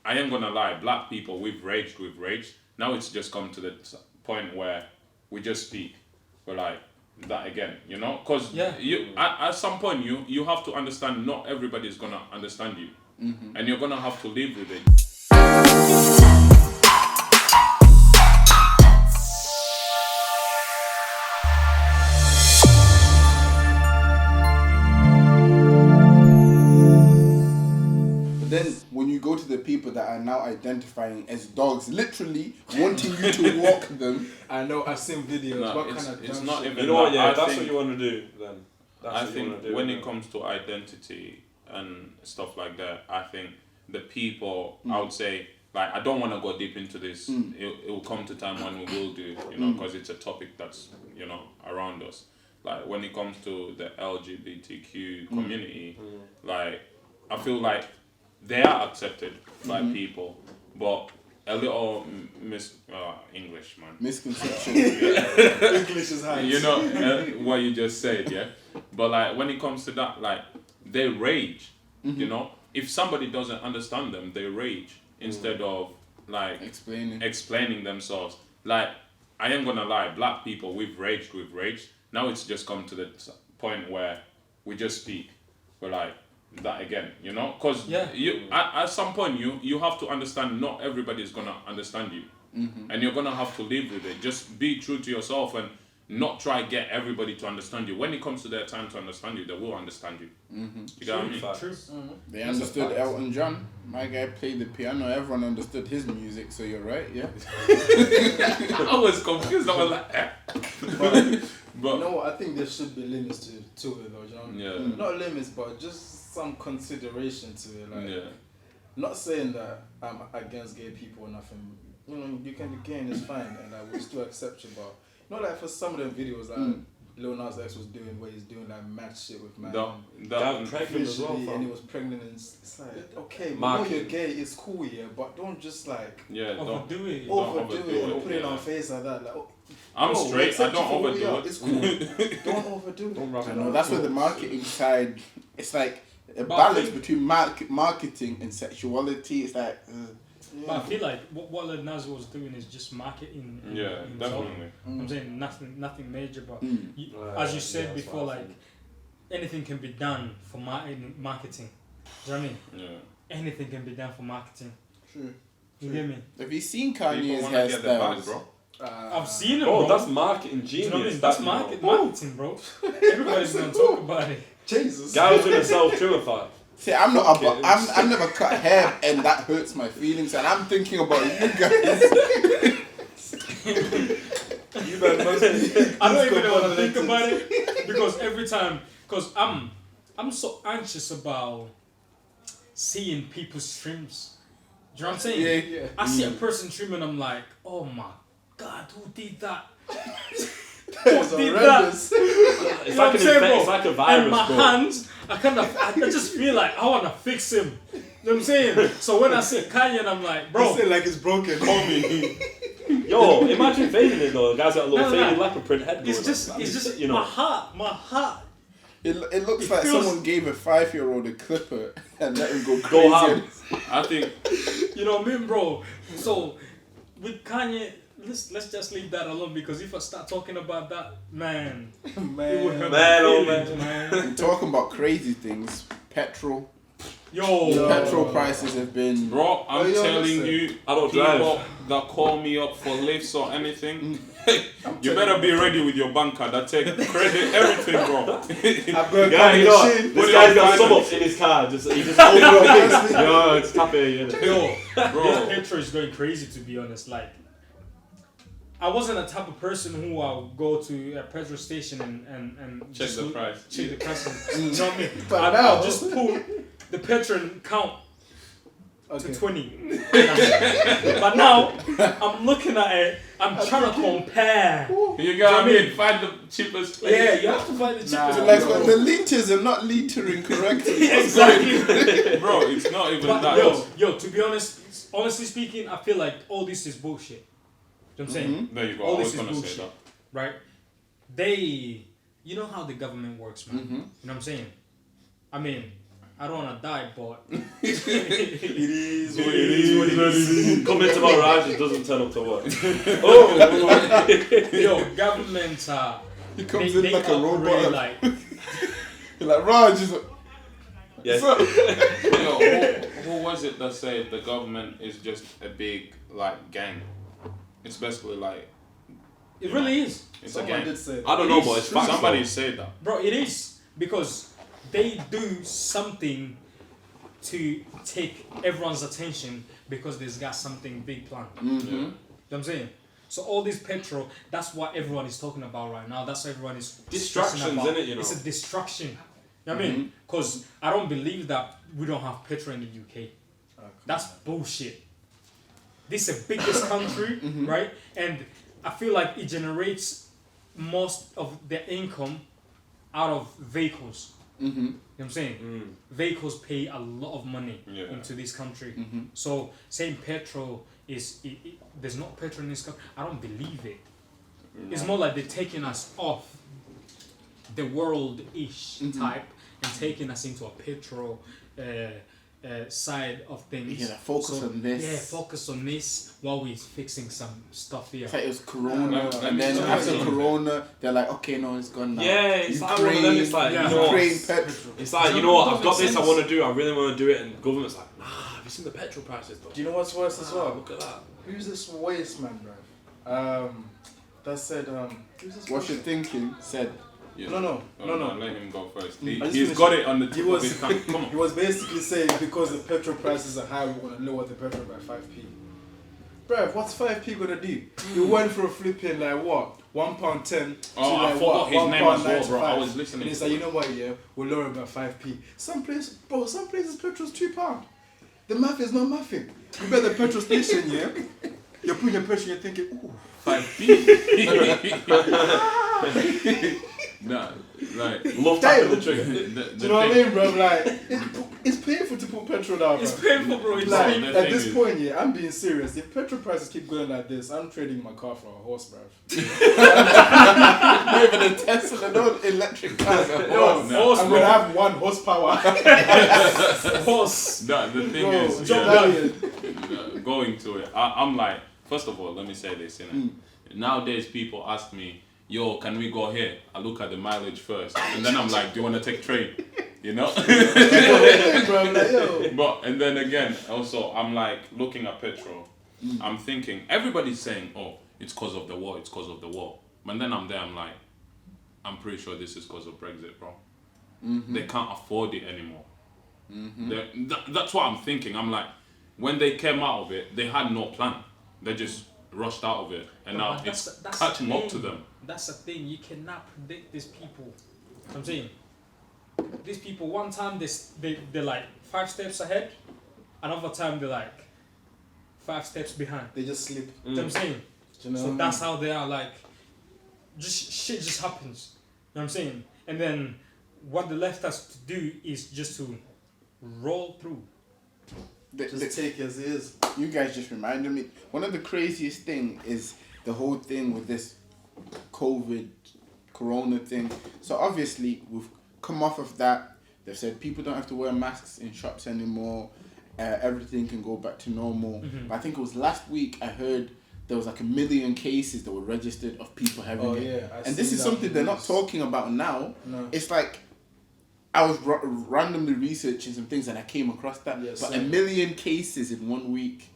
I ain't gonna lie, black people, we've raged. Now it's just come to the point where we just speak. We're like, that again, you know? Because at some point, you have to understand not everybody is gonna understand you. And you're gonna have to live with it. Then when you go to the people that are now identifying as dogs, literally wanting you to walk them. I know, I've seen videos. No, what kind of it's not even. You know what? Yeah, I that's think, what you want to do. Then I think when it comes to identity and stuff like that, I think the people, I would say, like, I don't want to go deep into this. It will come to time when we will do, you know, because it's a topic that's, you know, around us. Like when it comes to the LGBTQ community, like I feel like they are accepted by people, but a little English, man. Misconception. English is high. You know what you just said, yeah. But like when it comes to that, like they rage. You know, if somebody doesn't understand them, they rage instead of like explaining themselves. Like I ain't gonna lie, black people, we've raged. Now it's just come to the point where we just speak. We're like, that again, you know, because at some point you have to understand not everybody is gonna understand you, and you're gonna have to live with it. Just be true to yourself and not try get everybody to understand you. When it comes to their time to understand you, they will understand you. You get what I mean? True. They understood Elton John. My guy played the piano. Everyone understood his music. So you're right, yeah. I was confused. I was like, but you know what? I think there should be limits to it, though, John. Yeah. Not limits, but just some consideration to it. Like, not saying that I'm against gay people or nothing. You know, you can be gay and it's fine, and I will still accept you. But not like for some of the videos like Lil Nas X was doing, where he's doing like mad shit with man. That pregnant as well, and he was pregnant, and it's like, okay, we Mark know you're gay, it's cool, yeah, but don't just like overdo it and put it on face like that. Like, I'm straight. I don't overdo it. It's cool. Don't overdo it. I know that's where the marketing side. It's like a balance between marketing and sexuality. It's like. But I feel like what Lil Nas was doing is just marketing. Definitely. I'm saying nothing major, but as you said before, like anything can be done for marketing. Do you know what I mean? Yeah. Anything can be done for marketing. True. You get me? Have you seen Kanye's hairstyles, bro? I've seen them, bro. bro. That's marketing genius. You know what I mean? That's marketing, bro. Everybody's gonna talk about it. Jesus. Guys gonna sell purified. See, I'm not. I've never cut hair, and that hurts my feelings. And I'm thinking about you guys. I don't even want to think about it because every time, because I'm so anxious about seeing people's trims. Do you know what I'm saying? Yeah. I see a person trim and I'm like, oh my God, who did that? It's horrendous. It's like it's like a virus, and my hands, I just feel like I want to fix him. You know what I'm saying? So when I see Kanye, and I'm like, bro, you say like it's broken. Call me. Yo, imagine fading it though. The guy's got a little faded leopard print head. It's just you know, my heart. It looks like someone gave a 5-year-old a clipper and let him go crazy. hard. I think. You know what I mean, bro? So with Kanye, let's just leave that alone because if I start talking about that, man, it would hurt my feelings, man. We're talking about crazy things. Petrol. Yo. Petrol prices have been. Bro, I'm telling you, I don't people drive. that call me up for lifts or anything, you better be ready with your bank card. I take credit, everything, bro. I've got this guy's got sum ups in his car. He just opens it. Yo, it's happy. Yo, bro, this petrol is going crazy. To be honest, like. I wasn't the type of person who I'll go to a petrol station and check the price. Check the price. You know what I mean? But I'll just pull the petrol and count to 20. But now I'm looking at it. I'm trying to compare. You got what I mean? Find the cheapest place. Yeah, you have to find the cheapest. Like the liters are not litering correctly. Exactly. Bro, it's not even but that. Yo, to be honestly speaking, I feel like all this is bullshit. You know what I'm saying? There you go. All I was this is gonna bullshit, say that. Right? You know how the government works, man. You know what I'm saying? I mean, I don't want to die, but it is what Comment about Raj doesn't turn up to work. Oh, yo, governments are. He comes they in like a robot. really like. You're like, Raj is like, yes. Who was it that said the government is just a big like gang? It's basically like. It really is. It's Someone a gang. did say that. I don't know, but it's facts. Somebody said that. Bro, it is because they do something to take everyone's attention because there's got something big planned. mm-hmm. You know what I'm saying? So all this petrol, that's what everyone is talking about right now. That's what everyone is Distractions, stressing about. innit, you know? It's a distraction. You know what I mean? Because I don't believe that we don't have petrol in the UK. That's bullshit. This is the biggest country, right? And I feel like it generates most of their income out of vehicles. You know what I'm saying? Vehicles pay a lot of money into this country. So saying petrol is there's not petrol in this country, I don't believe it. It's more like they're taking us off the world-ish type and taking us into a petrol side of things. Yeah, focus on this. Yeah, focus on this while we're fixing some stuff here. It's like it was Corona, and then after Corona, they're like, okay, no, it's gone now. Yeah, it's like one of them. It's like, you know what? Ukraine petrol. It's like, you know what? I've got this. I want to do. I really want to do it, and the government's like, nah. Have you seen the petrol prices? Though? Do you know what's worse as well? Look at that. Who's this waste man, bro? That said, who's this What person? you're thinking said. Yeah. No. Let him go first. I He's just got finished. it on the tip of his tongue. Come on. He was basically saying because the petrol prices are high, we want to lower the petrol by 5p. Bruv, what's 5p gonna do? You went for a flipping like what? £1.10 to Oh, I like forgot what? his name as well, bro. I £1.95. was listening And it's to like, it. you know what, yeah, we'll lower it by 5p. Some places petrol's £2. The math is not mathing. You bet the petrol station, yeah? You're putting your petrol, you're thinking, ooh. 5p. Nah, like Love tapping the trigger. Do you know what I mean, bro? Like, it's painful to put petrol down, bro. It's painful, bro. It's Like, the at thing this is- point, yeah, I'm being serious. If petrol prices keep going like this, I'm trading my car for a horse, bruv. Not even a Tesla, no electric cars. I'm gonna have 1 horsepower. horse. the thing Bro, is, John yeah, Elliott. going to it. I'm like, first of all, let me say this. Nowadays, people ask me, "Yo, can we go here?" I look at the mileage first, and then I'm like, "Do you want to take train?" You know. Bro, I'm like, yo. But and then again, also, I'm like looking at petrol. I'm thinking everybody's saying, "Oh, it's because of the war. It's because of the war." But then I'm there. I'm like, I'm pretty sure this is because of Brexit, bro. They can't afford it anymore. That's what I'm thinking. I'm like, when they came out of it, they had no plan. They just rushed out of it, and now it's catching up to them. That's the thing. You cannot predict these people. I'm saying, these people. One time they're like 5 steps ahead, another time they're like 5 steps behind. They just sleep. You know what I'm saying? Do you know So what I mean? that's how they are. Like, just shit just happens. You know what I'm saying? And then what they left us to do is just to roll through. Just take it as it is. You guys just reminded me. One of the craziest thing is the whole thing with this Corona thing. So obviously we've come off of that. They've said people don't have to wear masks in shops anymore. Everything can go back to normal. But I think it was last week I heard there was like 1 million cases that were registered of people having it. Yeah, And this is something they're not talking about now. No. It's like I was randomly researching some things and I came across that. Yeah, but same. 1 million cases in 1 week.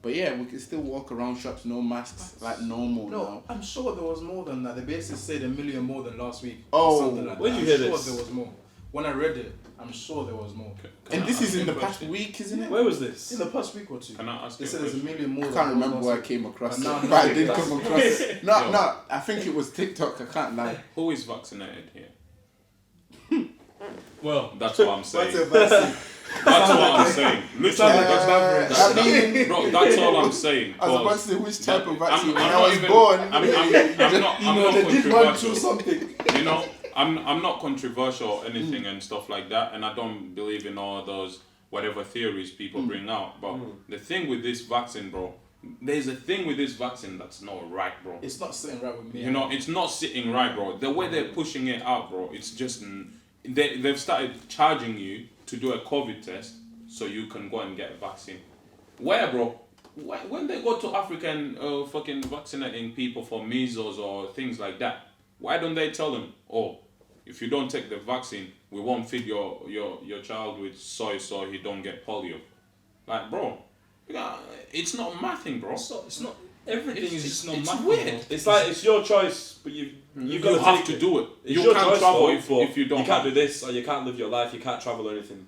But yeah, we can still walk around shops, no masks, like normal No, now. I'm sure there was more than that. They basically said 1 million more than last week. Oh. Or something like Where that. did you I'm hear sure this? there was more. When I read it, I'm sure there was more. And this is in the past question? week, isn't it? Where was this? In the past week or two. Can I ask They you a said there's 1 question? million more I than can't there was remember last where I week. came across it. No, But I no, did that's- come across it. Yo. No, I think it was TikTok, I can't lie. Who is vaccinated here? Well, That's what I'm saying. What's a vaccine? That's what I'm saying. Literally, I mean, bro, that's all I'm saying. I was about to Cause say which type of I'm vaccine. When I not was even- born, I'm not They did run through controversial. something. You know, I'm not controversial or anything and stuff like that, and I don't believe in all those whatever theories people bring out. But the thing with this vaccine, bro, there's a thing with this vaccine that's not right, bro. It's not sitting right with me. You know, it's not sitting right, bro. The way they're pushing it out, bro, it's just they've started charging you to do a COVID test so you can go and get a vaccine. Where, bro, when they go to Africa and fucking vaccinating people for measles or things like that, why don't they tell them, oh, if you don't take the vaccine, we won't feed your child with soy so he don't get polio? Like, bro, it's not mathing, bro. It's not. Everything is just not it's mathing. weird. It's like it's your choice, but you have to do it. It's You your can't choice, travel though, if you don't. You can't do this, or you can't live your life. You can't travel or anything.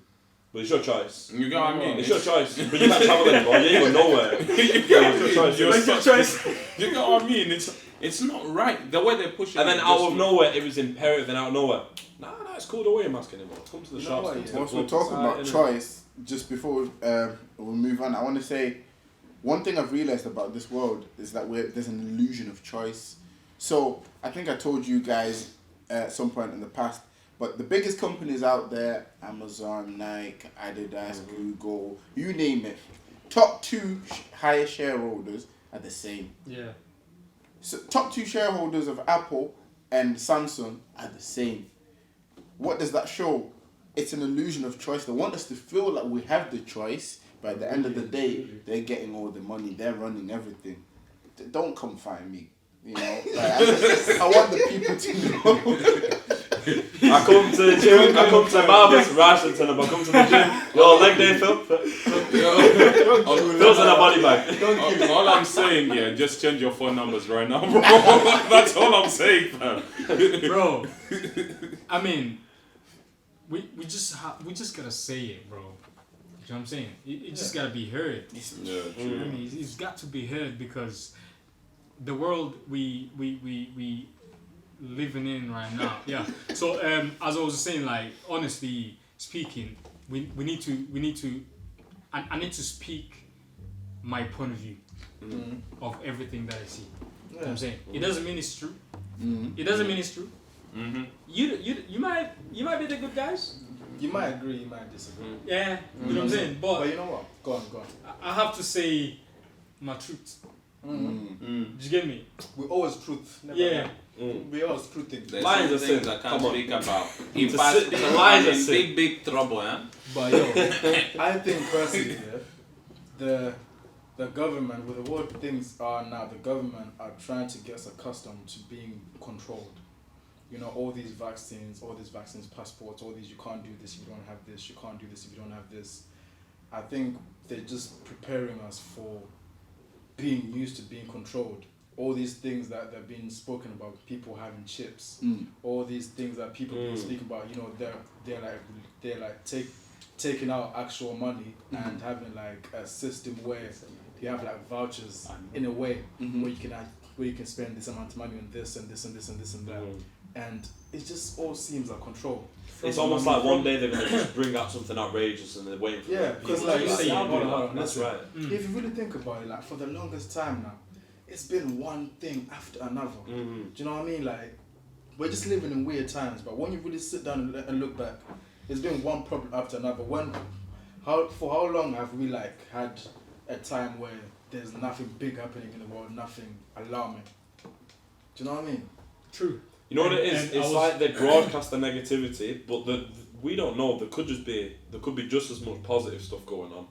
But it's your choice. You get what I mean? It's your choice. But you can't travel anymore. You ain't going nowhere. It's your choice. It's your choice. You get what I mean? It's not right the way they push it. And then out of nowhere, it was imperative. And out of nowhere, nah, it's cool. Don't wear your mask anymore. Come to the shops. Whilst we're talking about choice, just before we move on, I want to say one thing I've realized about this world is that there's an illusion of choice. So I think I told you guys at some point in the past, but the biggest companies out there, Amazon, Nike, Adidas, Google, you name it, top 2 highest shareholders are the same. Yeah. So top 2 shareholders of Apple and Samsung are the same. What does that show? It's an illusion of choice. They want us to feel like we have the choice, but at the end of the day, they're getting all the money. They're running everything. Don't come find me. You know, I want the people to know. I come to the gym, I come to Navas, Rash and tell them I come to the gym. Yo, leg day, Phil. Phil's in a body bag. All I'm saying, yeah, just change your phone numbers right now, bro. That's all I'm saying, fam. Bro, I mean, we just gotta say it, bro. You know what I'm saying? It just gotta be heard. Yeah, true. I mean, it's got to be heard because the world we living in right now. Yeah. So as I was saying, like honestly speaking, we need to. I need to speak my point of view of everything that I see. You know what I'm saying? It doesn't mean it's true. It doesn't mean it's true. Mm-hmm. You might be the good guys. You might agree, you might disagree. Yeah, you know what I'm saying? But you know what? Go on. I have to say my truth. Did you get me? We always truth. Never Yeah. We always truthing. There's Lies some are things sin. I can't Come on. speak about. It's If a I sin. speak, It's a lie, I'm it's a in sin. big trouble, huh? But yo, I think personally, the government, with the way things are now, the government are trying to get us accustomed to being controlled. You know, all these vaccines, passports, all these, you can't do this if you don't have this, you can't do this if you don't have this. I think they're just preparing us for being used to being controlled. All these things that they're being spoken about, people having chips, all these things that people been speaking about, you know, they're like taking out actual money and having like a system where you have like vouchers in a way where you can spend this amount of money on this and this and this and this and that. And it just all seems like control. It's almost like one day they're going to just bring out something outrageous and they're waiting for because people like, to say, hold on, that's listen. right. If you really think about it, like for the longest time now, it's been one thing after another. Do you know what I mean? Like, we're just living in weird times, but when you really sit down and look back, it's been one problem after another. For how long have we like had a time where there's nothing big happening in the world, nothing alarming? Do you know what I mean? True. You know what it is? It's like they broadcast the negativity, but we don't know. There could be just as much positive stuff going on,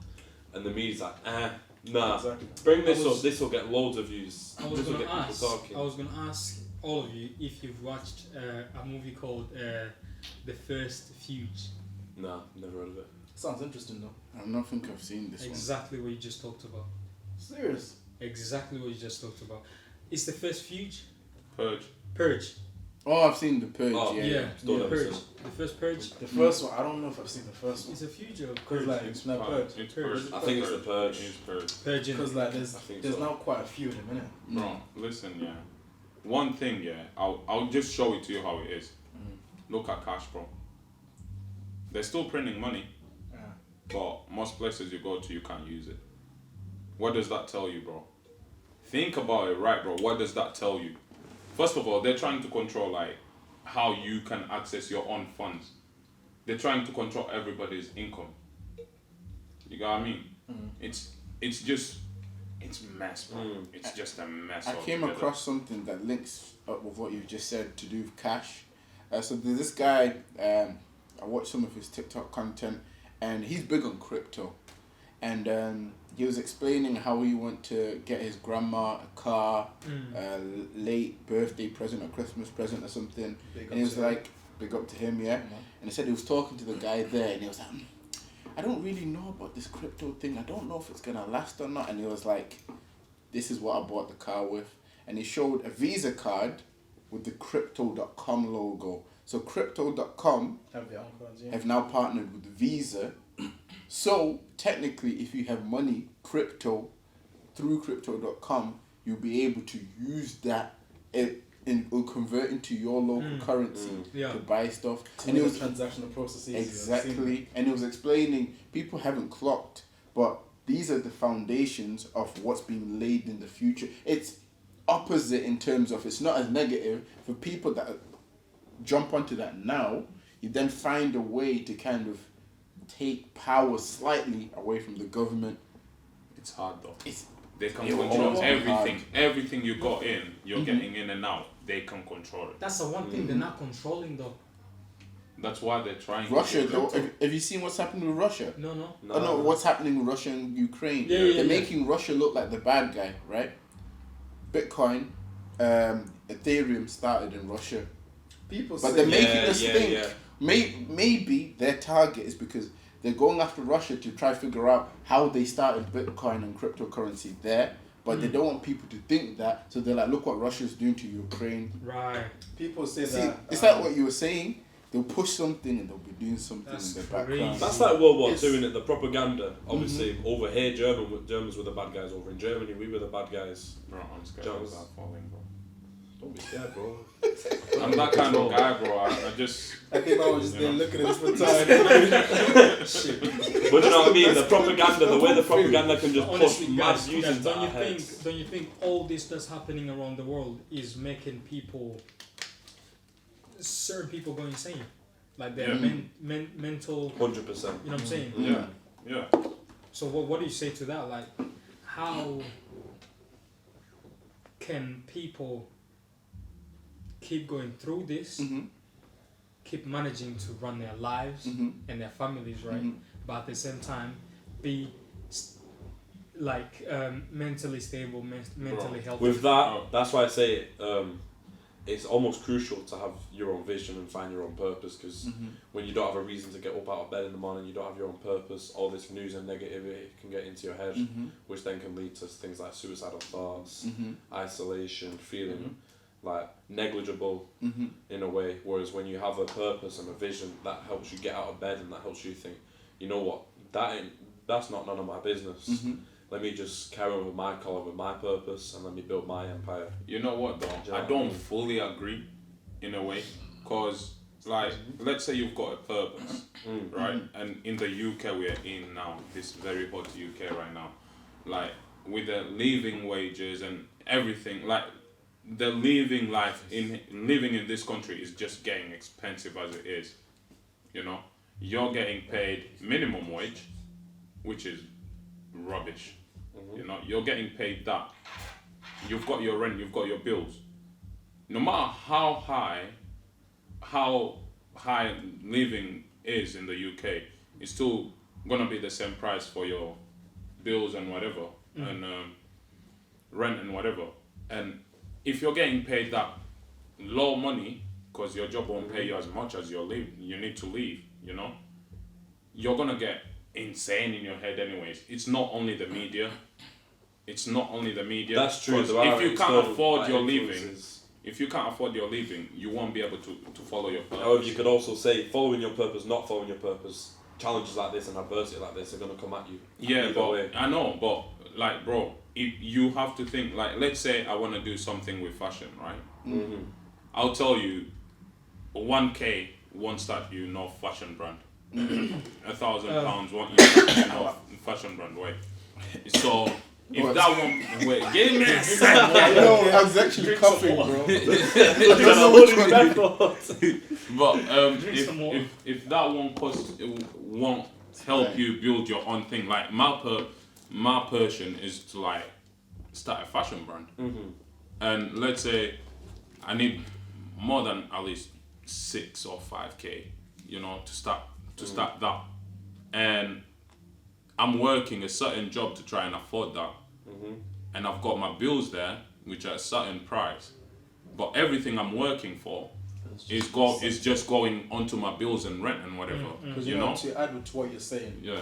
and the media's like, nah. Exactly. Bring this up. This will get loads of views. I was gonna ask all of you if you've watched a movie called The First Fuge. Nah, never heard of it. Sounds interesting though. I don't think I've seen this Exactly what you just talked about. Serious? Exactly what you just talked about. It's The First Fuge? Purge. Oh, I've seen The Purge, Yeah, Don't The ever Purge. see. The first Purge. The first one, I don't know if I've seen the first one. It's a Fuge or Because Purge? like, it's not Purge. It's Purge. I think it's the Purge. It's Purge. Purging. Because like, there's now quite a few of them, innit? Bro, listen, yeah. One thing, yeah, I'll just show it to you how it is. Look at cash, bro. They're still printing money, but most places you go to, you can't use it. What does that tell you, bro? Think about it, right, bro? What does that tell you? First of all, they're trying to control, like, how you can access your own funds. They're trying to control everybody's income. You got what I mean? It's mess, bro. It's just a mess. I came across something that links up with what you've just said to do with cash. So there's this guy, I watched some of his TikTok content, and he's big on crypto. and he was explaining how he went to get his grandma a car, late birthday present or Christmas present or something, and he was like, big up to him, yeah. And he said he was talking to the guy there, and he was like, I don't really know about this crypto thing. I don't know if it's gonna last or not. And he was like, this is what I bought the car with. And he showed a Visa card with the Crypto.com logo. So Crypto.com have now partnered with Visa. So technically, if you have money crypto through Crypto.com, you'll be able to use that and convert into your local currency to buy stuff. And it was transactional processes. Exactly. And it was explaining people haven't clocked, but these are the foundations of what's being laid in the future. It's opposite in terms of it's not as negative for people that jump onto that now. You then find a way to kind of take power slightly away from the government. It's hard though. They can It will control always be everything. hard. Everything you got in, you're getting in and out. They can control it. That's the one thing they're not controlling though. That's why they're trying. Russia, to do though, it. have you seen what's happening with Russia? No. Oh, no, what's happening with Russia and Ukraine? Yeah. They're making Russia look like the bad guy, right? Bitcoin, Ethereum started in Russia. But they're making us think maybe their target is because they're going after Russia to try to figure out how they started Bitcoin and cryptocurrency there. But they don't want people to think that. So they're like, look what Russia's doing to Ukraine. Right. People say See, that. it's like what you were saying. They'll push something and they'll be doing something in the background. That's like World War II, innit? The propaganda. Obviously, over here, Germans were the bad guys. Over in Germany, we were the bad guys. Bro, I'm scared of that falling, bro. Don't be scared, bro. I'm that kind of guy, bro. I just... I think I was just there looking at this for time. Shit. But you know what I mean? The propaganda, the way the propaganda can just Honestly, push guys, mass views into our heads. don't you think all this that's happening around the world is making certain people go insane? Like their mental... 100%. You know what I'm saying? Yeah. So what do you say to that? Like, how can people keep going through this, keep managing to run their lives and their families, right? But at the same time, be mentally stable, mentally healthy. With that, that's why I say it's almost crucial to have your own vision and find your own purpose, because when you don't have a reason to get up out of bed in the morning, you don't have your own purpose, all this news and negativity can get into your head, which then can lead to things like suicidal thoughts, isolation, feeling like negligible in a way. Whereas when you have a purpose and a vision, that helps you get out of bed and that helps you think, you know what, that's not none of my business. Let me just carry on with my call, with my purpose, and let me build my empire. You know what though? I don't fully agree in a way, because like, let's say you've got a purpose, right? And in the UK we're in now, this very hot UK right now, like with the living wages and everything, like the living in this country is just getting expensive as it is. You know, you're getting paid minimum wage, which is rubbish. You know, you're getting paid that. You've got your rent, you've got your bills. No matter how high living is in the UK, it's still gonna be the same price for your bills and whatever, and rent and whatever. And if you're getting paid that low money, because your job won't pay you as much as you need to leave, you know, you're gonna get insane in your head anyways. It's not only the media. That's true. If you can't afford your living, you won't be able to follow your purpose. However, you could also say following your purpose, not following your purpose, challenges like this and adversity like this are going to come at you. Yeah, but I know, but like, bro, if you have to think, like, let's say I want to do something with fashion, right? I'll tell you, 1K won't start you no fashion brand. £1,000 won't you start no fashion brand, wait. So if that one, wait, give me a second. I was actually coughing, bro. But if that one won't help you build your own thing, like my passion is to like start a fashion brand, and let's say I need more than at least 6 or 5K, you know, to start that, and I'm working a certain job to try and afford that, and I've got my bills there, which are a certain price, but everything I'm working for is just going onto my bills and rent and whatever. Because you know, to add to what you're saying. Yeah.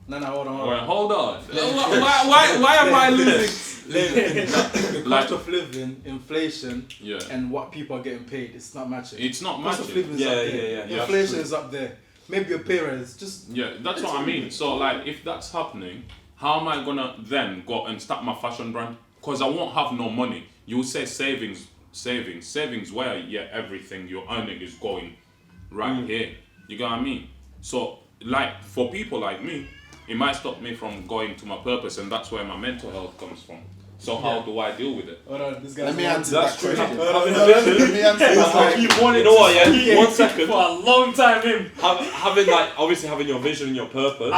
No, hold on. Wait, hold on. why am I losing? The cost of living, inflation, Yeah. and what people are getting paid, it's not matching. It's not Cost of living is up there. Yeah. Inflation is up there. Maybe your pay rise just. Yeah, that's what I mean. So like, if that's happening, how am I gonna then go and start my fashion brand? Because I won't have no money. You will say savings, where everything you're earning is going right here. You get what I mean? So like, for people like me, it might stop me from going to my purpose, and that's where my mental health comes from. So how do I deal with it? Hold on, this guy's. Let me answer that question. Let me answer that question. You know what? Yeah, 1 second. For a long time, him. Having obviously having your vision and your purpose.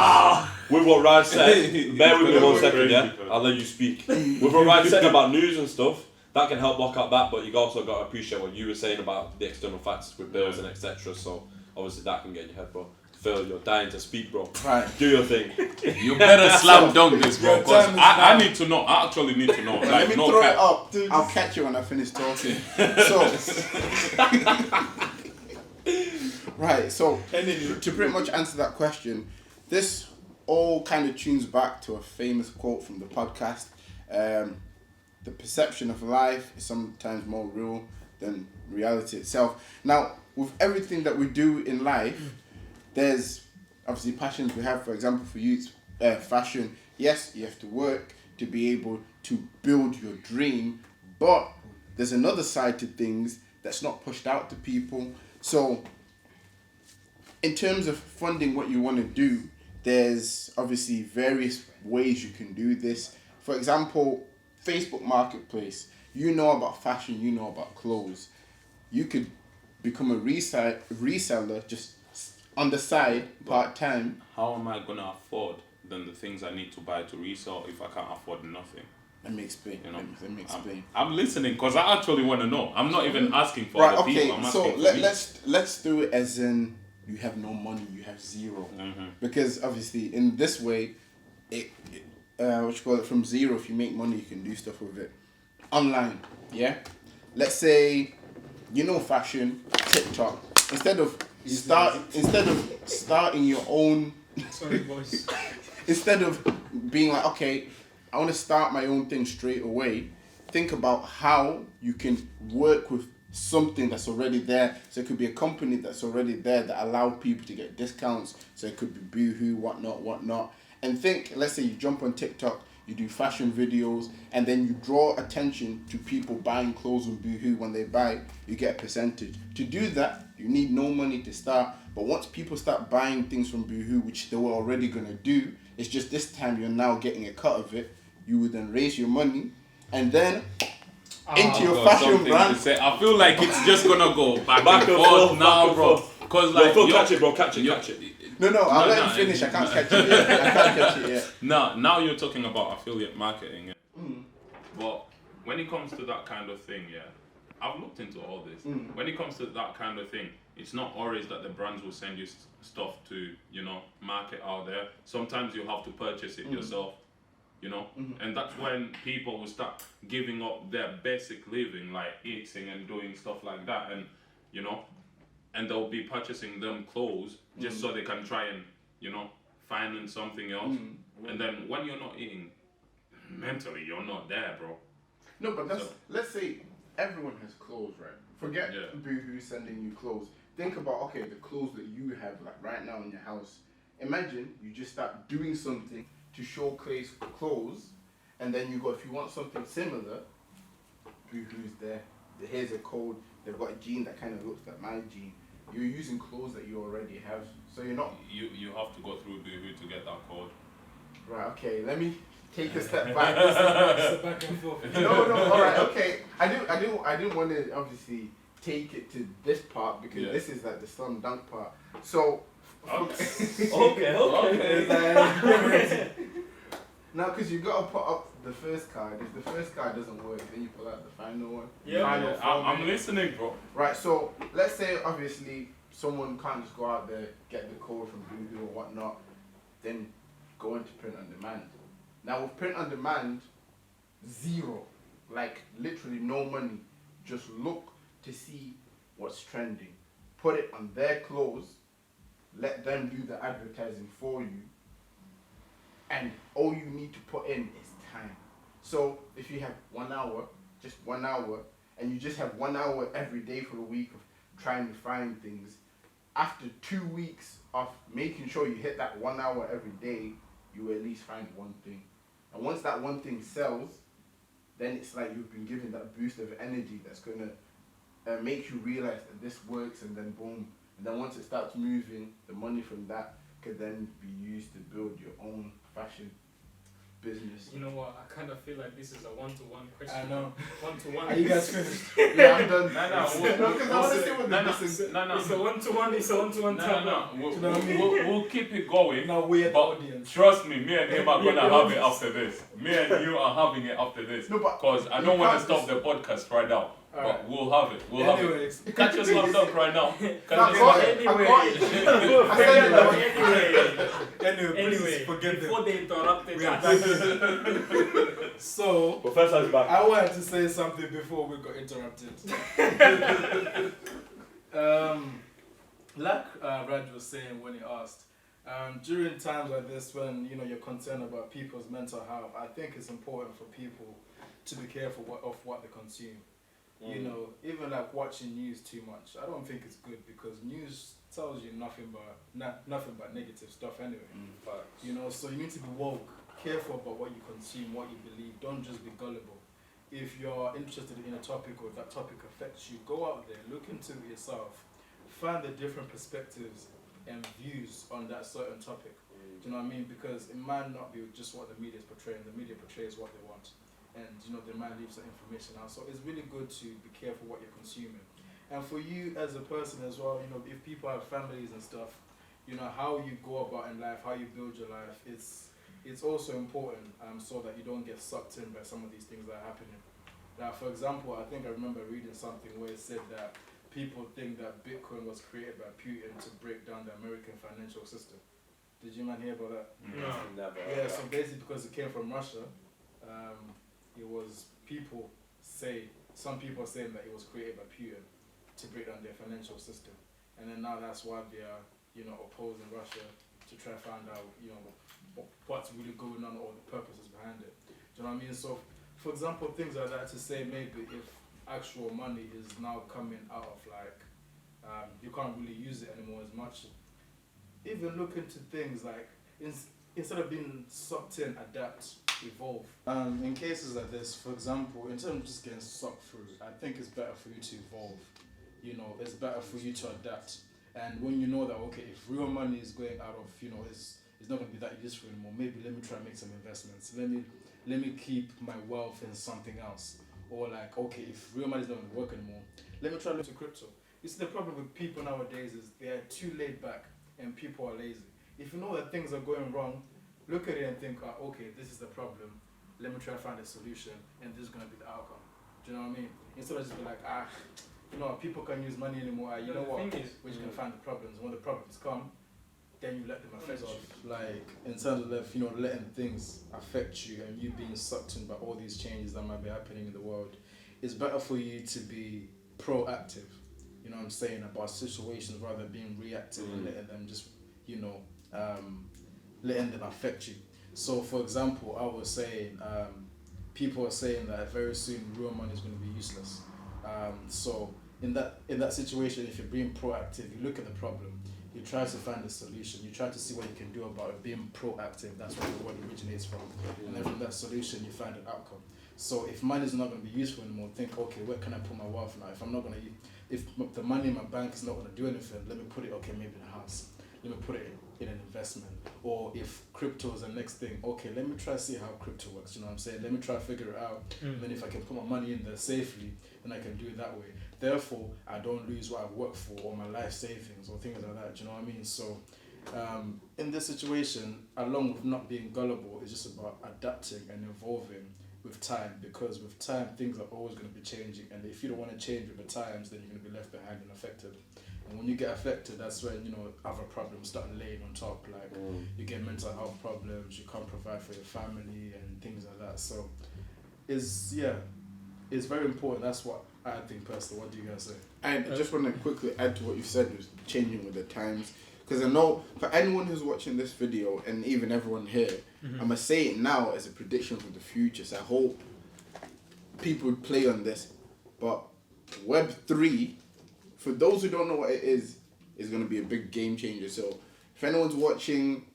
With what Raj said, bear with me 1 second, yeah. I'll let you speak. With what Raj said about news and stuff, that can help block out that, but you also got to appreciate what you were saying about the external factors with bills and etc. So obviously that can get in your head, bro. Phil, you're dying to speak, bro. Right. Do your thing. You better slam dunk this, bro. Because I need to know. I actually need to know. Like, Let me throw it up. I'll catch you when I finish talking. Right. So to pretty much answer that question, this all kind of tunes back to a famous quote from the podcast. The perception of life is sometimes more real than reality itself. Now, with everything that we do in life, there's obviously passions we have. For example, for you, it's fashion. Yes, you have to work to be able to build your dream, but there's another side to things that's not pushed out to people. So in terms of funding what you want to do, there's obviously various ways you can do this. For example, Facebook Marketplace. You know about fashion, you know about clothes. You could become a reseller just on the side, part-time. How am I going to afford then the things I need to buy to resell if I can't afford nothing? Let me explain. You know, let me explain. I'm listening because I actually want to know. I'm not even asking for other people. I'm asking for me. Let's do it as in you have no money, you have zero. Because obviously in this way, from zero, if you make money, you can do stuff with it. Online, yeah? Let's say, fashion, TikTok. Instead of starting your own... Sorry, boys. Instead of being like, okay, I want to start my own thing straight away, think about how you can work with something that's already there. So it could be a company that's already there that allow people to get discounts. So it could be Boohoo, whatnot. And think, let's say you jump on TikTok, you do fashion videos, and then you draw attention to people buying clothes on Boohoo. When they buy, you get a percentage. To do that, you need no money to start. But once people start buying things from Boohoo, which they were already going to do, it's just this time you're now getting a cut of it. You would then raise your money, and then into your fashion brand. I feel like it's just going to go back and forth now, bro. Because catch it, bro. Catch it. No, I'll let him finish. I can't catch it yet. Now you're talking about affiliate marketing. Yeah? But when it comes to that kind of thing, yeah, I've looked into all this. When it comes to that kind of thing, it's not always that the brands will send you stuff to, market out there. Sometimes you have to purchase it yourself, and that's when people will start giving up their basic living, like eating and doing stuff like that, and, and they'll be purchasing them clothes just so they can try and, finance something else. And then when you're not eating, mentally, you're not there, bro. No, but let's say everyone has clothes, right? Forget Boohoo sending you clothes. Think about, the clothes that you have, like right now in your house. Imagine you just start doing something to showcase clothes, and then you go, if you want something similar, Boohoo's there. Here's a code. They've got a jean that kind of looks like my jean. You're using clothes that you already have, so you're not... You have to go through Boohoo to get that code. Right, okay, let me take a step back. Back and forth. No, alright, okay. I didn't want to obviously take it to this part because this is like the slam dunk part. So... Okay. Now, because you got to put up the first card. If the first card doesn't work, then you pull out the final one. I'm listening, bro. Right, so let's say obviously someone can't just go out there, get the code from Boohoo or whatnot. Then go into print on demand. Now with print on demand, zero, like literally no money. Just look to see what's trending. Put it on their clothes. Let them do the advertising for you. And all you need to put in is time. So if you have 1 hour, just 1 hour, and you just have 1 hour every day for a week of trying to find things, after 2 weeks of making sure you hit that 1 hour every day, you will at least find one thing. And once that one thing sells, then it's like you've been given that boost of energy that's going to make you realize that this works, and then boom. And then once it starts moving, the money from that could then be used to build your own fashion business. You know what? I kind of feel like this is a one-to-one question. I know. One-to-one. Are you guys finished? Yeah, I'm done. No. It's a one-to-one. It's a one-to-one. No. We'll keep it going. Now we're the but audience. trust me, me and him are gonna have it after this. Me and you are having it after this. No, but because I don't want to stop the podcast right now. But we'll have it. We'll have it. Catch your slam dunk right now. Anyway, forget before they interrupted We are us. So, Professor is back. I wanted to say something before we got interrupted. Like Raj was saying when he asked, during times like this when you're concerned about people's mental health, I think it's important for people to be careful of what they consume. Even like watching news too much, I don't think it's good, because news tells you nothing but negative stuff anyway. So you need to be woke, careful about what you consume, what you believe. Don't just be gullible. If you're interested in a topic, or if that topic affects you, go out there, look into it yourself, find the different perspectives and views on that certain topic. Do you know what I mean? Because it might not be just what the media is portraying. The media portrays what they want, and they might leave some information out. So it's really good to be careful what you're consuming. And for you as a person as well, if people have families and stuff, how you go about in life, how you build your life, it's also important, so that you don't get sucked in by some of these things that are happening. Now, for example, I think I remember reading something where it said that people think that Bitcoin was created by Putin to break down the American financial system. Did you hear about that? No. Never. Yeah, so basically because it came from Russia, it was some people are saying that it was created by Putin to break down their financial system. And then now that's why they are, opposing Russia, to try to find out, what's really going on, or the purposes behind it. Do you know what I mean? So, for example, things like that, to say maybe if actual money is now coming out of you can't really use it anymore as much. Even look into things like, instead of being sucked in, adapt, evolve. In cases like this, for example, instead of just getting sucked through, I think it's better for you to evolve. It's better for you to adapt. And when you know that, okay, if real money is going out of, it's not going to be that useful anymore, maybe let me try and make some investments. Let me keep my wealth in something else. Or okay, if real money is not going to work anymore, let me try to look to crypto. You see, the problem with people nowadays is they are too laid back and people are lazy. If you know that things are going wrong, look at it and think, okay, this is the problem. Let me try to find a solution, and this is going to be the outcome. Do you know what I mean? Instead of just be like, people can't use money anymore. You know what? We're just going to find the problems. When the problems come, then you let them affect you. In terms of letting things affect you and you being sucked in by all these changes that might be happening in the world, it's better for you to be proactive. You know what I'm saying, about situations, rather than being reactive and letting them just, letting them affect you. So, for example, I was saying, people are saying that very soon real money is going to be useless. So, in that situation, if you're being proactive, you look at the problem, you try to find a solution, you try to see what you can do about it. Being proactive, that's where the word originates from. And then from that solution, you find an outcome. So, if money is not going to be useful anymore, think, okay, where can I put my wealth now? If the money in my bank is not going to do anything, let me put it, maybe in a house. Let me put it in an investment. Or if crypto is the next thing, okay, let me try to see how crypto works. You know what I'm saying? Let me try to figure it out. And then if I can put my money in there safely, then I can do it that way. Therefore, I don't lose what I've worked for, or my life savings, or things like that. Do you know what I mean? So, in this situation, along with not being gullible, it's just about adapting and evolving with time, because with time things are always going to be changing, and if you don't want to change with the times, then you're going to be left behind and affected. And when you get affected, that's when, you know, other problems start laying on top, like you get mental health problems, you can't provide for your family and things like that. So it's very important. That's what I think personally. What do you guys say? I just want to quickly add to what you said was changing with the times, because I know for anyone who's watching this video and even everyone here, I'm gonna say it now as a prediction for the future. So I hope people would play on this, but Web3, for those who don't know what it is going to be a big game changer. So if anyone's watching,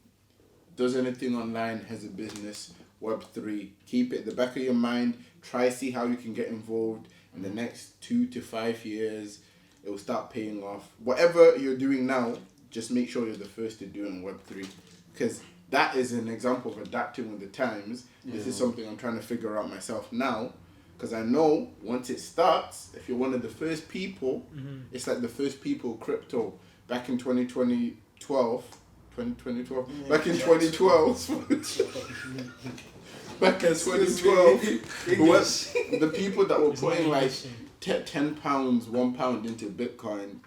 does anything online, has a business, Web3, keep it at the back of your mind. Try see how you can get involved. In the next 2 to 5 years, it will start paying off. Whatever you're doing now, just make sure you're the first to do it on Web3. Because that is an example of adapting with the times. Yeah. This is something I'm trying to figure out myself now. Because I know once it starts, if you're one of the first people, it's like the first people crypto back in 2012. Back in 2012. Back in 2012, the people that were putting like £10, £1 into Bitcoin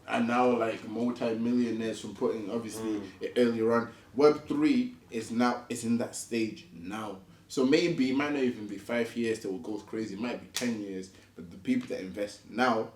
are now like multi-millionaires from putting, obviously, earlier on. Web3 is in that stage now. So maybe it might not even be 5 years till it goes crazy. It might be 10 years. But the people that invest now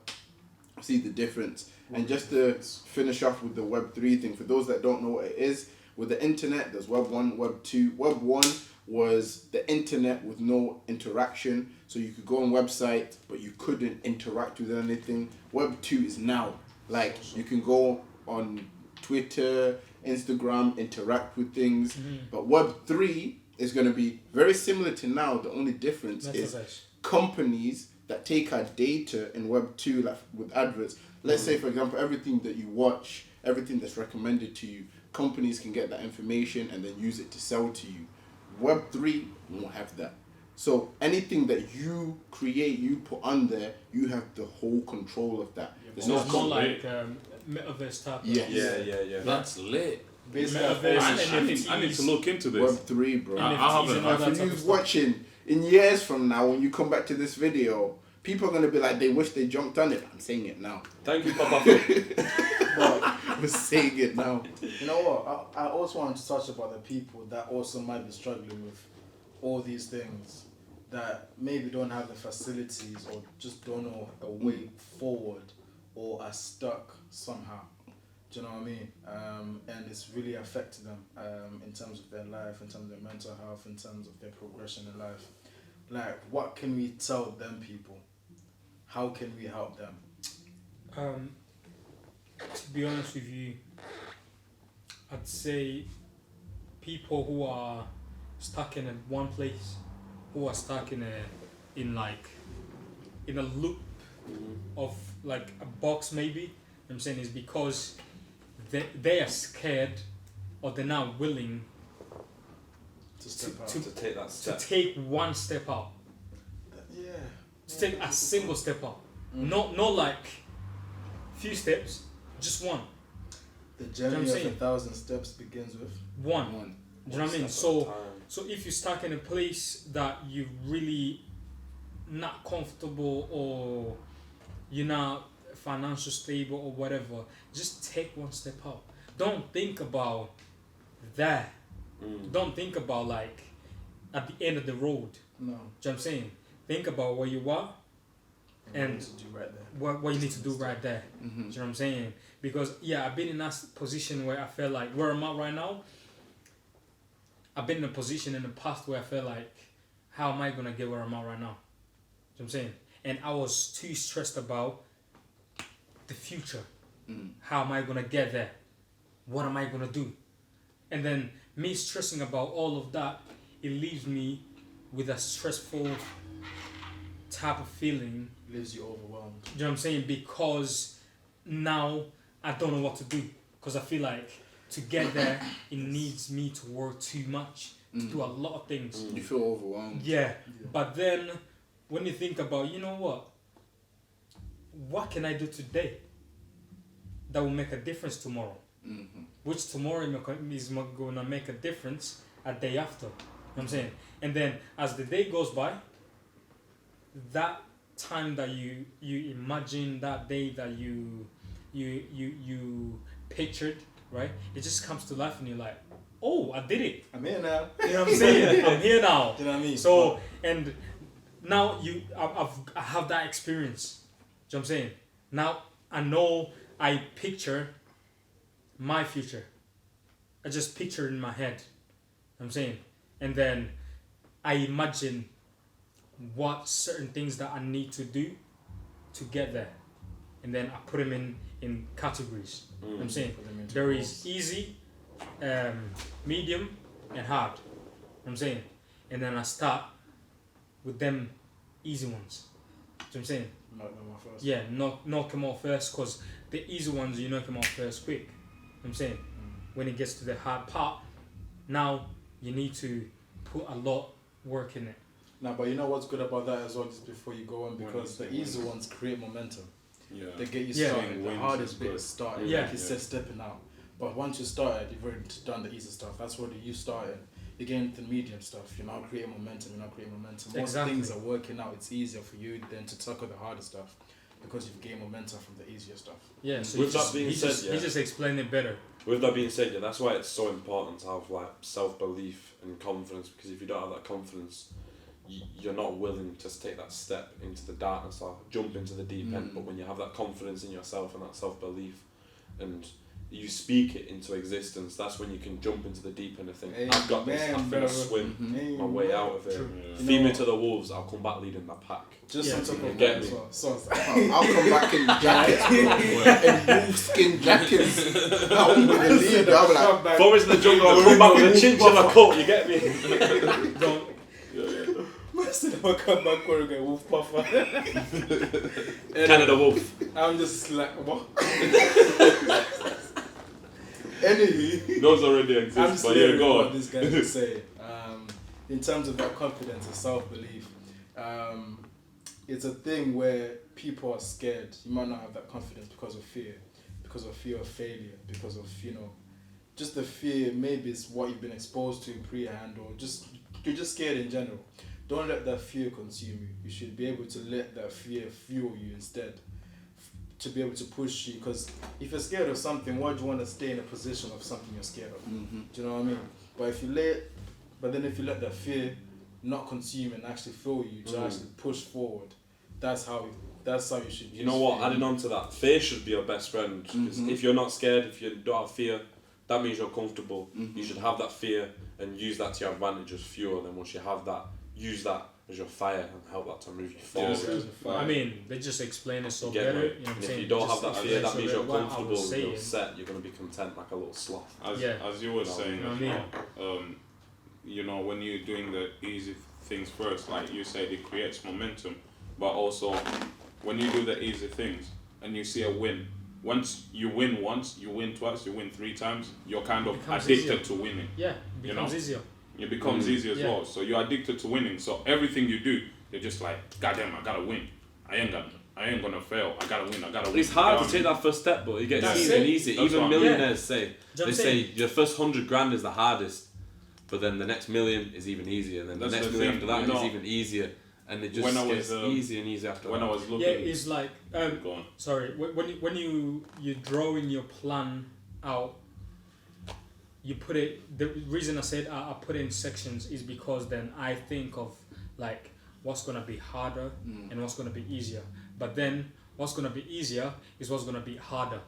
see the difference. And just to finish off with the Web3 thing, for those that don't know what it is, with the internet, there's Web 1, Web 2. Web 1 was the internet with no interaction. So you could go on website, but you couldn't interact with anything. Web 2 is now. Like, you can go on Twitter, Instagram, interact with things. But Web 3 is going to be very similar to now. The only difference is companies that take our data in Web 2, like with adverts. Let's say, for example, everything that you watch, everything that's recommended to you, companies can get that information and then use it to sell to you. Web 3 won't have that. So anything that you create, you put on there, you have the whole control of that. It's not like metaverse type. Yes. Yeah. That's lit. Metaverse. I need to look into this. Web 3, bro. NFTs If you're watching, in years from now, when you come back to this video, people are going to be like, they wish they jumped on it. I'm saying it now. Thank you, Papa. I'm saying it now. You know what? I also want to touch about the people that also might be struggling with all these things, that maybe don't have the facilities or just don't know a way forward or are stuck somehow. Do you know what I mean? And it's really affected them in terms of their life, in terms of their mental health, in terms of their progression in life. Like, what can we tell them people? How can we help them? To be honest with you, I'd say people who are stuck in one place, who are stuck in a loop of like a box maybe, I'm saying, is because they are scared or they're not willing To take that step. to take one step out. To take a single step out. Not like few steps, just one. The journey of 1,000 steps begins with one. Do you know what I mean? So if you're stuck in a place that you're really not comfortable or you're not financially stable or whatever, just take one step out. Don't think about that. Don't think about like at the end of the road. no. Do you know what I'm saying? Think about where you are and what you need to do right there. Do you know what I'm saying? Because I've been in that position where I felt like where I'm at right now. I've been in a position in the past where I felt like, how am I gonna get where I'm at right now? You know what I'm saying? And I was too stressed about the future. How am I gonna get there? What am I gonna do? And then me stressing about all of that, it leaves me with a stressful type of feeling. Leaves you overwhelmed. You know what I'm saying? Because now I don't know what to do. Because I feel like to get there, it needs me to work too much, to do a lot of things. You feel overwhelmed. Yeah. But then when you think about, you know what can I do today that will make a difference tomorrow? Which tomorrow is going to make a difference a day after. what I'm saying? And then as the day goes by, that time that you imagine, that day that you pictured, right? It just comes to life and you're like, oh, I did it. I'm here now. You know what I'm saying? I'm here now. You know what I mean? So, and now I have that experience. Do you know what I'm saying? Now I know, I picture my future. I just picture it in my head. You know what I'm saying? And then I imagine what certain things that I need to do to get there. And then I put them in categories. You know what I'm saying? There is easy, medium, and hard. You know what I'm saying? And then I start with them easy ones. Do you know what I'm saying? Knock them off first. Yeah, knock them off first, because the easy ones, you knock them off first quick. You know what I'm saying? When it gets to the hard part, now you need to put a lot work in it. Nah, but you know what's good about that as well, just before you go on, because the easy ones create momentum. Yeah. They get you Yeah. started. The hardest bit is starting. Yeah. Like you said, stepping out. But once you started, you've already done the easy stuff. That's where you started. You get into the medium stuff. You're now creating momentum. Once Exactly. things are working out, it's easier for you then to tackle the harder stuff, because you've gained momentum from the easier stuff. Yeah, so With that being said, he just explained it better. With that being said, yeah, that's why it's so important to have like self-belief and confidence, because if you don't have that confidence, you're not willing to take that step into the darkness or jump into the deep end. But when you have that confidence in yourself and that self-belief, and you speak it into existence, that's when you can jump into the deep end and think, Hey, I've got this, man, I'm going to brother. swim my way out of it. True. Feed me to the wolves, I'll come back leading the pack. Just Yeah. on top You of get that me? as well. So, I'll come back in jackets, bro. In wolfskin jackets. I won't be the leader. I'll be like, Forest in the jungle, I'll come back with a chinchilla coat, you get me? Don't. I'll come back where we get wolf puffer. Canada wolf. I'm just like, what? Anyway. Those already I'm exist, just but yeah, hearing go what on. this guy is saying. In terms of that confidence and self-belief, it's a thing where people are scared. You might not have that confidence because of fear of failure, because of, just the fear. Maybe it's what you've been exposed to pre-hand, or you're just scared in general. Don't let that fear consume you. You should be able to let that fear fuel you instead, to be able to push you. Because if you're scared of something, why do you want to stay in a position of something you're scared of? Do you know what I mean? But if you let that fear not consume and actually fuel you to actually push forward, that's how you should. You know what? Adding on to that, fear should be your best friend. 'Cause if you're not scared, if you don't have fear, that means you're comfortable. You should have that fear and use that to your advantage as fuel. And then once you have that, use that as your fire and help that to move you forward. I mean, they just explain it so Get better. me? You know what I'm And saying? if you don't Just have that explain fear, it that so means better. you're What I was comfortable, you're saying- set, you're going to be content like a little sloth. As you were saying, You know as what I well, when you're doing the easy things first, like you said, it creates momentum. But also, when you do the easy things and you see a win, once, you win twice, you win 3 times, you're kind of Becomes addicted easier. to winning. Yeah, it becomes easier. It becomes easy as Yeah. well. So you're addicted to winning. So everything you do, you're just like, goddamn, I gotta win. I ain't gonna fail. I gotta win. It's hard to take that first step, but it gets That's easy and it. easy. That's Even what I mean. millionaires say, Do you know what they I'm say saying? your first 100 grand is the hardest, but then the next million is even easier, and then That's the next the million thing, after that you is know, even easier, and it just when I was, gets easier and easier after when that. I was looking, Yeah, it's like go on. sorry. When you drawing your plan out, you put it. The reason I said I put it in sections is because then I think of like what's gonna be harder and what's gonna be easier. But then what's gonna be easier is what's gonna be harder.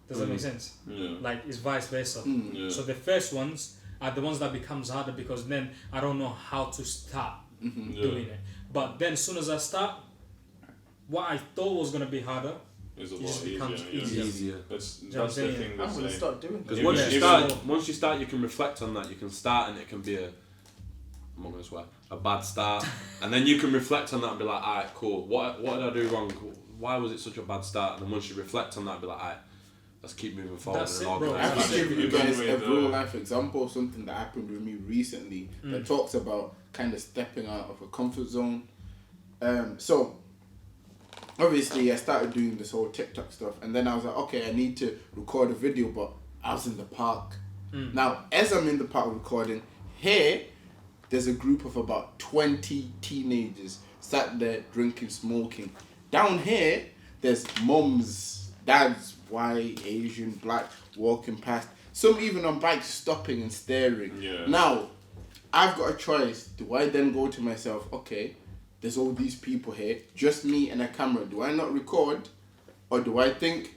Does that make sense? Yeah. Like it's vice versa. Yeah. So the first ones are the ones that becomes harder because then I don't know how to start doing it. But then as soon as I start, what I thought was gonna be harder, It's a it lot just becomes easier. easier. That's know what I'm the saying? thing. I'm That's gonna like, start doing Because that. once Even- you even- start, you can reflect on that. You can start, and it can be I'm not gonna swear, a bad start, and then you can reflect on that and be like, alright, cool. What did I do wrong? Why was it such a bad start? And then once you reflect on that, be like, alright, let's keep moving forward. That's and it, bro. organise I that. can give you Even guys a with, real life example of something that happened with me recently that talks about kind of stepping out of a comfort zone. So obviously I started doing this whole TikTok stuff, and then I was like, okay, I need to record a video, but I was in the park. Now, as I'm in the park recording, here there's a group of about 20 teenagers sat there drinking, smoking. Down here, there's mums, dads, white, Asian, black, walking past. Some even on bikes stopping and staring. Yeah. Now, I've got a choice. Do I then go to myself, okay, there's all these people here, just me and a camera. Do I not record? Or do I think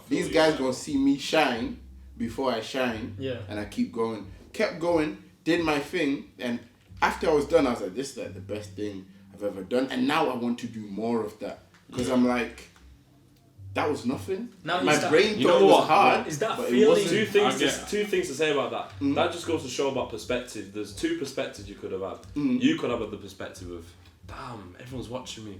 these guys gonna see me shine before I shine? Yeah. And I keep going. Kept going, did my thing, and after I was done, I was like, this is like the best thing I've ever done. And now I want to do more of that. Because I'm like, that was nothing. Now my brain you thought know it was what? hard. Is that but feeling- it wasn't. Two things to say about that. Mm. That just goes to show about perspective. There's two perspectives you could have had. Mm. You could have had the perspective of, damn, everyone's watching me.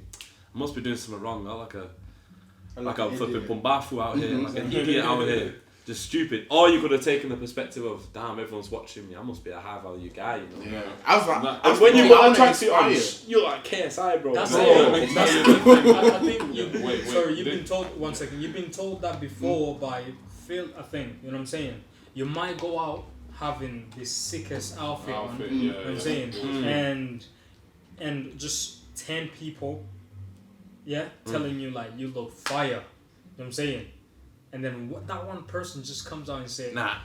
I must be doing something wrong. I'm like a flipping pumbafu out here, like an idiot out here. Just stupid. Or you could have taken the perspective of, damn, everyone's watching me. I must be a high value guy, you know. Yeah. I was like, And when you got a tracksuit on, you're like KSI, bro. That's Bro. it. That's it. I think you've Wait, been told, one second, you've been told that before by Phil, I think, you know what I'm saying? You might go out having the sickest outfit on, you know what I'm saying? And just 10 people, telling you like, you look fire, you know what I'm saying? And then that one person just comes out and says, Nah.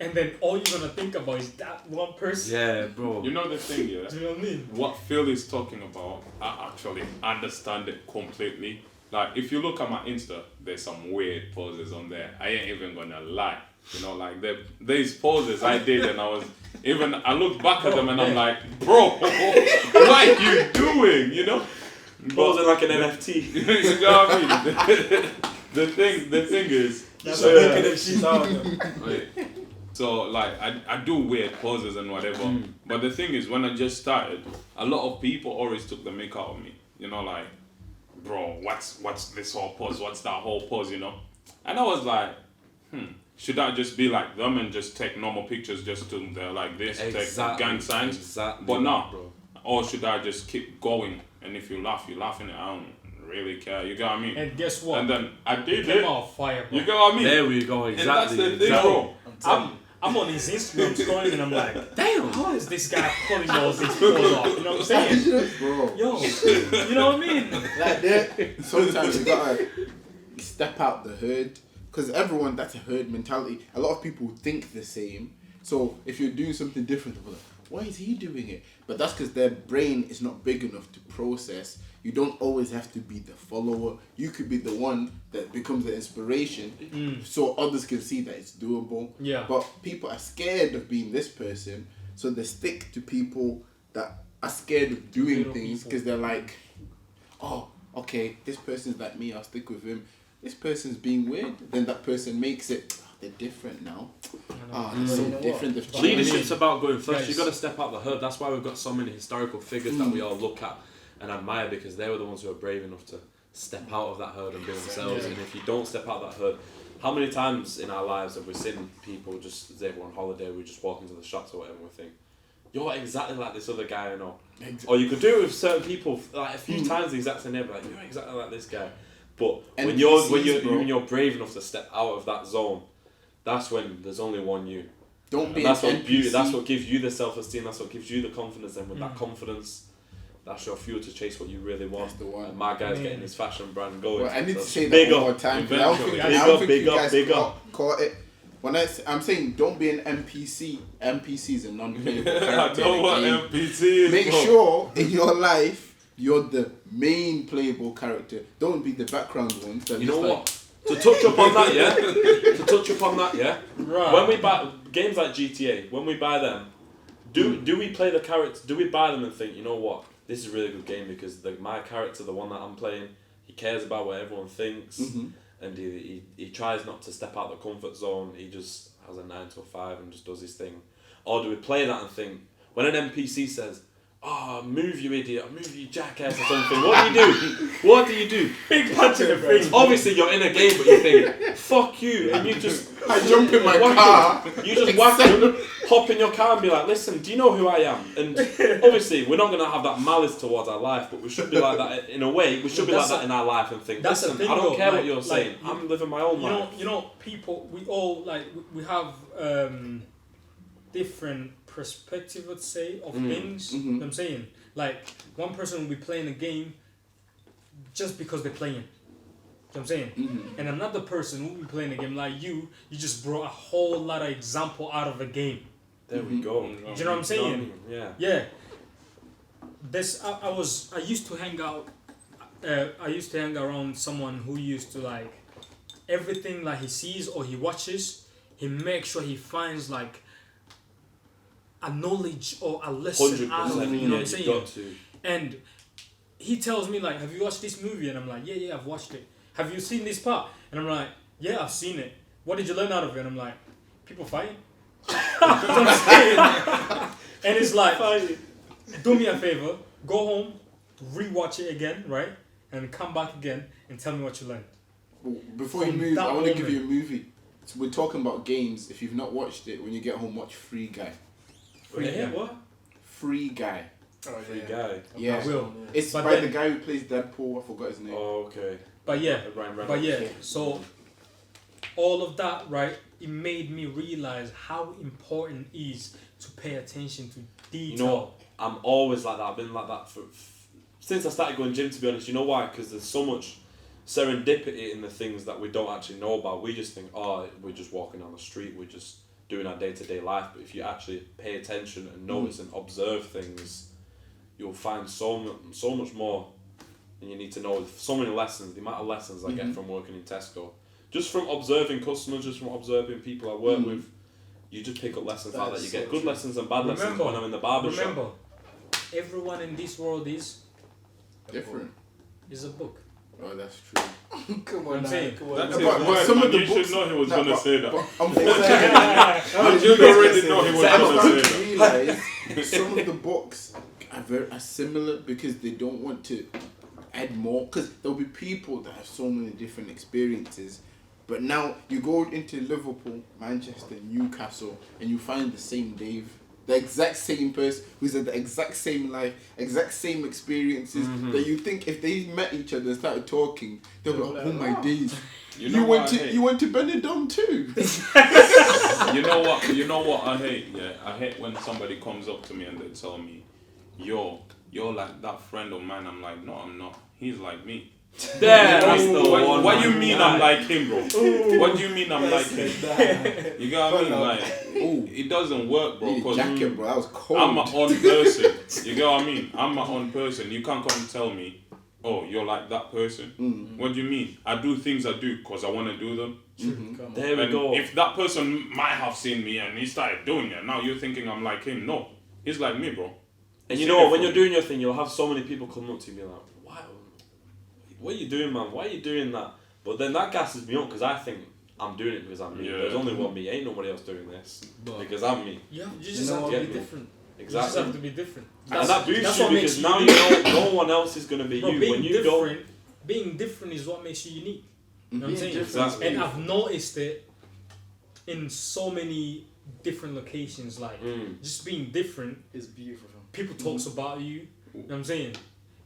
And then all you're gonna think about is that one person. Yeah, bro. You know the thing, yeah? Do you know what I mean? What Phil is talking about, I actually understand it completely. Like, if you look at my Insta, there's some weird poses on there. I ain't even gonna lie. You know, like, there's poses I did and I look back at them and I'm like, bro, what are you doing, you know? Posing like an NFT. You know what I mean? The thing is, so like I do weird poses and whatever, but the thing is, when I just started, a lot of people always took the mick out of me. You know, like, bro, what's this whole pose? What's that whole pose? You know, and I was like, should I just be like them and just take normal pictures just to like this, take gang signs? Exactly. But no, bro. Or should I just keep going? And if you laugh, you're laughing. I don't really care. You get what I mean? And guess what? And then I did Came it. out fire, bro. You get what I mean? There we go, exactly. And that's the thing, bro. I'm on his Instagram scrolling and I'm like, damn, how is this guy pulling all these photos off? You know what I'm saying? Bro. Yo, you know what I mean? Like that. Sometimes you gotta step out the herd. Because everyone, that's a herd mentality. A lot of people think the same. So if you're doing something different, they're like, why is he doing it? But that's because their brain is not big enough to process. You don't always have to be the follower. You could be the one that becomes the inspiration so others can see that it's doable. Yeah. But people are scared of being this person, so they stick to people that are scared of doing Little things because they're like, oh, okay, this person's like me, I'll stick with him. This person's being weird, then that person makes it, they're different now. They're so different. Leadership's about going first. Guys. You got to step out the herd. That's why we've got so many historical figures that we all look at and admire, because they were the ones who were brave enough to step out of that herd and be themselves. And if you don't step out that herd, how many times in our lives have we seen people just, as they were on holiday, we just walk into the shops or whatever, and we think, you're exactly like this other guy I know. Or you could do it with certain people like a few times the exact same name, like, you're exactly like this guy. But when you're brave enough to step out of that zone, that's when there's only one you. Don't be that's an what NPC. That's what gives you the self-esteem. That's what gives you the confidence. And with that confidence, that's your fuel to chase what you really want. That's the one. And my guy's getting his fashion brand going. Well, I need to So say big that one up. more time. I don't think you guys caught it. When I'm saying don't be an NPC. NPC is a non-playable character. I know what in the game. MPT is. Make bro. sure in your life you're the main playable character. Don't be the background ones. You know what? To touch upon that, yeah. Right. When we buy games like GTA, when we buy them, do we play the character? Do we buy them and think, you know what, this is a really good game because my character, the one that I'm playing, he cares about what everyone thinks, and he tries not to step out the comfort zone. He just has a 9 to 5 and just does his thing. Or do we play that and think, when an NPC says, "Oh, move you idiot, or move you jackass," or something, what do you do? Big punch in the face. Obviously you're in a game, but you think, fuck you, and you just I jump in my car. You just whack him, hop in your car and be like, listen, do you know who I am? And obviously we're not going to have that malice towards our life, but we should be like that in a way. We should be like that in our life and think, listen, I don't care what you're saying. I'm living my own life. You know, people, we all, like, we have different perspective, I'd say, of things. You know what I'm saying? Like, one person will be playing a game just because they're playing. You know what I'm saying? And another person will be playing a game like you just brought a whole lot of example out of a game. There we go. Do you know what I'm saying? Yeah. I used to hang out. I used to hang around someone who used to like everything like he sees or he watches. He makes sure he finds like a knowledge or a lesson out of it. You know what I'm saying? And he tells me like, "Have you watched this movie?" And I'm like, "Yeah, I've watched it." "Have you seen this part?" And I'm like, "Yeah, I've seen it." "What did you learn out of it?" And I'm like, "People fighting." You know what I'm saying? And it's like, do me a favor, go home, rewatch it again, right? And come back again and tell me what you learned. Well, before you move, I want to give you a movie. So we're talking about games. If you've not watched it, when you get home, watch Free Guy. What? Free Guy. Free Guy. Yeah. I will. It's by the guy who plays Deadpool. I forgot his name. Oh, okay. But yeah, so all of that, right, it made me realize how important it is to pay attention to detail. You know, I'm always like that. I've been like that since I started going gym, to be honest. You know why? Because there's so much serendipity in the things that we don't actually know about. We just think, oh, we're just walking down the street, we're just doing our day-to-day life. But if you actually pay attention and notice and observe things, you'll find so much more. And you need to know so many lessons, the amount of lessons I get from working in Tesco. Just from observing customers, just from observing people I work with, you just pick up lessons like that. You get good lessons and bad lessons when I'm in the barber shop. Remember, everyone in this world is different. Is a book. Oh, that's true. Come on, Come on. But some of the books, should know he was going to say that. I should already know he was going to say that. Some of the books are similar because they don't want to add more. Because there'll be people that have so many different experiences. But now you go into Liverpool, Manchester, Newcastle, and you find the same Dave. The exact same person who's had the exact same life, exact same experiences, that you think if they met each other and started talking, they'll be like, oh my days. You went to Benidorm too. You know what I hate? Yeah, I hate when somebody comes up to me and they tell me, you're like that friend of mine. I'm like, no, I'm not. He's like me. What do you mean I'm like him, bro? What do you mean I'm like him? You got what I mean? Like, it doesn't work, bro. Cause jacket, bro. That was cold. I'm my own person. You get what I mean? I'm my own person. You can't come and tell me, oh, you're like that person. What do you mean? I do things I do because I want to do them. There we go. If that person might have seen me and he started doing it, now you're thinking I'm like him. No, he's like me, bro. And you know, when you're doing your thing, you'll have so many people come up to you and be like, what are you doing, man? Why are you doing that? But then that gasses me up because I think I'm doing it because I'm me. There's only one me. Ain't nobody else doing this because I'm me. Yeah, you just have to be different. Exactly. You just have to be different. And that boosts you because now you know no one else is going to be you. When you don't... Being different is what makes you unique. You know what I'm saying? Exactly. And I've noticed it in so many different locations. Like, just being different is beautiful. People talks about you. You know what I'm saying?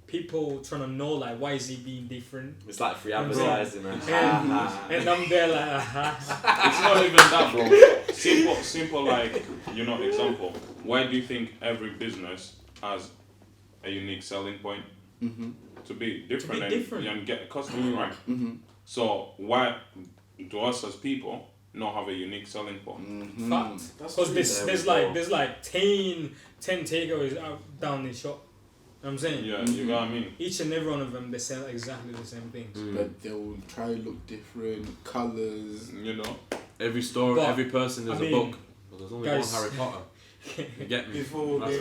People trying to know like why is he being different. It's like free advertising, man. And I'm there like It's not even that, bro. Simple like, example. Why do you think every business has a unique selling point? To be different, and get a customer, right? So why do us as people not have a unique selling point? Fact. Because there's like 10 takeaways out down the shop. You know what I'm saying? Yeah, you know what I mean? Each and every one of them, they sell exactly the same things. But they'll try to look different, colours. Every store, every person is a book. But there's only one Harry Potter. You get me? That's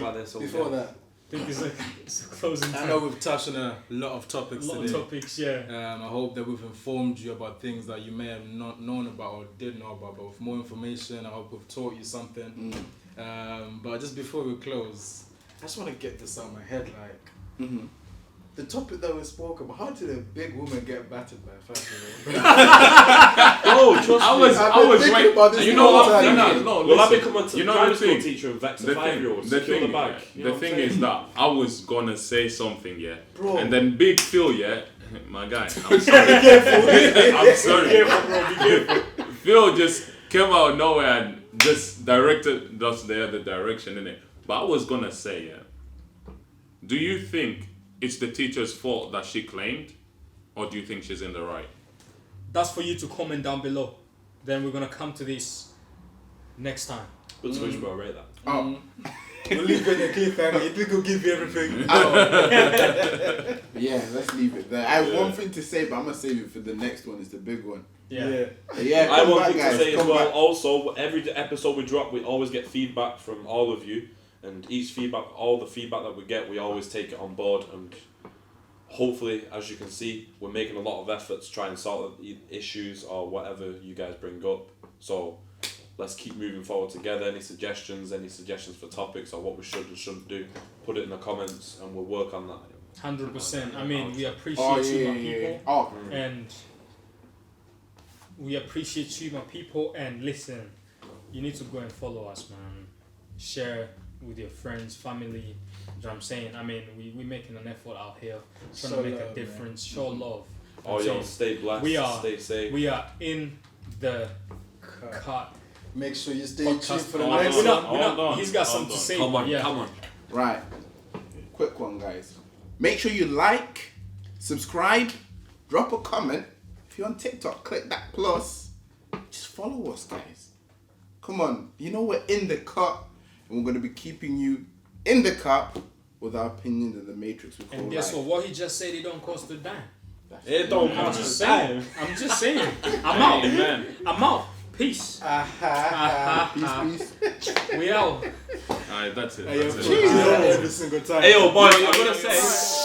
why they're so before that. I think it's a closing time. I know we've touched on a lot of topics today. Yeah. I hope that we've informed you about things that you may have not known about or did know about. But with more information, I hope we've taught you something. But just before we close, I just want to get this out of my head, like, the topic that we spoke about, how did a big woman get battered by a 5-year-old? Oh, trust me. I was waiting about this. You know what? Will I become a primary school teacher and vex a 5-year-old? The thing is that I was gonna say something, bro. And then Big Phil, my guy. I'm sorry. Be careful. I'm sorry. Be careful, bro. Be careful. Phil just came out of nowhere and just directed us the other direction, innit? But I was gonna say, do you think it's the teacher's fault that she claimed, or do you think she's in the right? That's for you to comment down below. Then we're gonna come to this next time. But switch bro, rate that. We'll leave it in a cliffhanger. You think we'll give you everything? Yeah, let's leave it there. I have one thing to say, but I'm gonna save it for the next one. It's the big one. Yeah. Yeah. I want to guys, say as well. back. Also, every episode we drop, we always get feedback from all of you, and all the feedback that we get, we always take it on board. And hopefully, as you can see, we're making a lot of efforts to try and solve the issues or whatever you guys bring up. So let's keep moving forward together. Any suggestions for topics or what we should and shouldn't do, put it in the comments, and we'll work on that. 100%. I mean, we appreciate you, my people. And we appreciate you, my people. And listen, you need to go and follow us, man. Share with your friends, family. You know what I'm saying? I mean, we're making an effort out here, trying to make a difference, show love. Y'all stay blessed, stay safe. We are in the cut. Make sure you stay tuned for the next one. He's got something to say. Come on. Right. Quick one, guys. Make sure you like, subscribe, drop a comment. If you're on TikTok, click that plus. Just follow us, guys. Come on. You know we're in the cut, and we're going to be keeping you in the cut with our opinions in the matrix. And guess what he just said, it don't cost a dime. It don't cost a dime. I'm just saying. I'm out. Amen. I'm out. Peace. Peace. We out. Alright, that's it. Every single time. Hey, yo, boy, I'm gonna say.